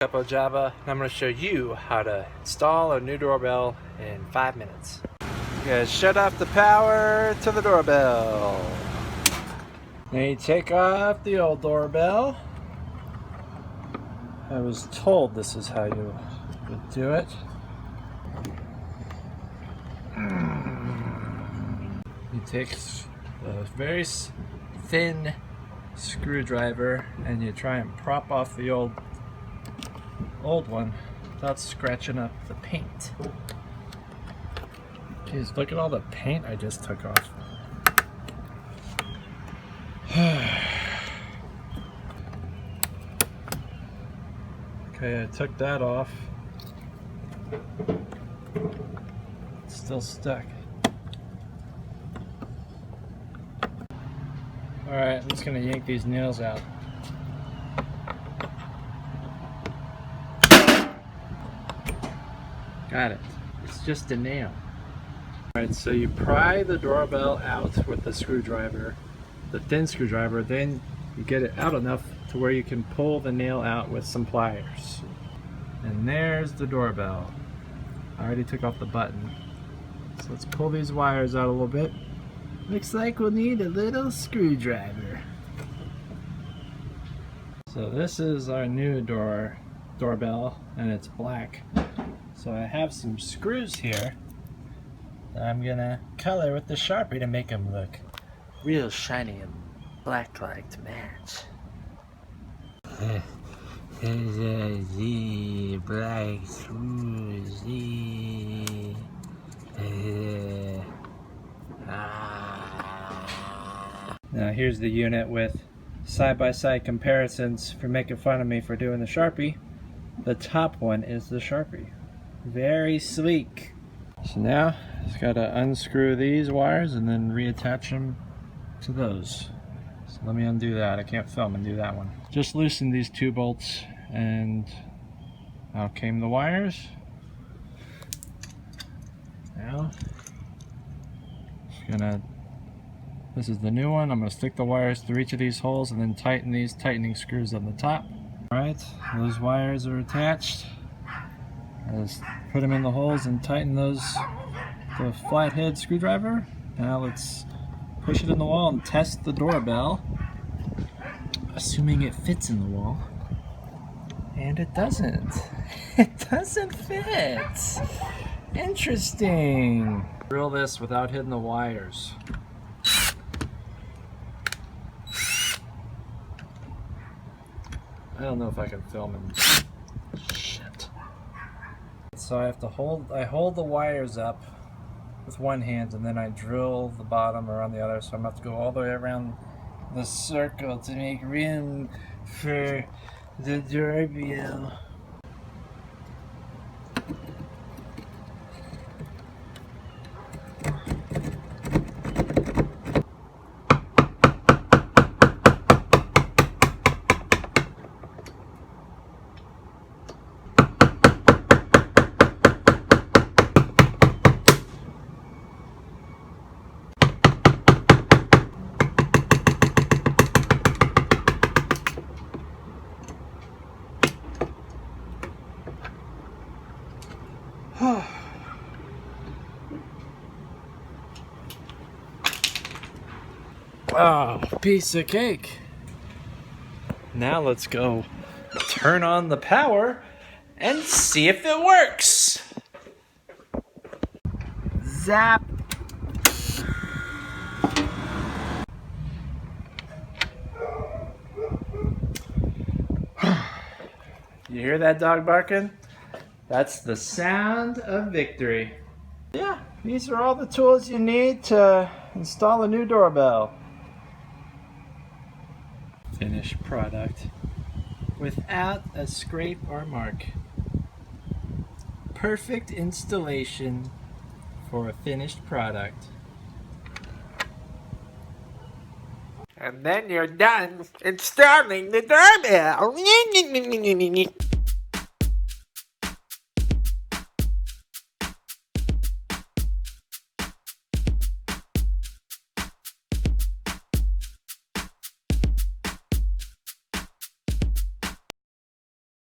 Capo Java, and I'm going to show you how to install a new doorbell in 5 minutes. You guys shut off the power to the doorbell. Then you take off the old doorbell. I was told this is how you would do it. You take a very thin screwdriver and you try and prop off the old one without scratching up the paint. Jeez, look at all the paint I just took off. Okay, I took that off. It's still stuck. Alright, I'm just gonna yank these nails out. Got it. It's just a nail. Alright, so you pry the doorbell out with the screwdriver, the thin screwdriver, then you get it out enough to where you can pull the nail out with some pliers. And there's the doorbell. I already took off the button. So let's pull these wires out a little bit. Looks like we'll need a little screwdriver. So this is our new doorbell, and it's black. So I have some screws here that I'm gonna color with the Sharpie to make them look real shiny and black-like to match. The black screws. Now here's the unit with side-by-side comparisons for making fun of me for doing the Sharpie. The top one is the Sharpie. Very sleek. So now just gotta unscrew these wires and then reattach them to those. So let me undo that. I can't film and do that one. Just loosen these two bolts and out came the wires. Now this is the new one. I'm gonna stick the wires through each of these holes and then tighten these tightening screws on the top. Alright, those wires are attached. Just put them in the holes and tighten those with a flathead screwdriver. Now let's push it in the wall and test the doorbell, assuming it fits in the wall. And it doesn't. It doesn't fit. Interesting. Drill this without hitting the wires. I don't know if I can film and shit. So I have to hold the wires up with one hand and then I drill the bottom around the other, so I'm gonna have to go all the way around the circle to make room for the doorbell. Oh, piece of cake. Now let's go turn on the power and see if it works. Zap. You hear that dog barking? That's the sound of victory. Yeah, these are all the tools you need to install a new doorbell. Finished product without a scrape or mark. Perfect installation for a finished product. And then you're done installing the doorbell.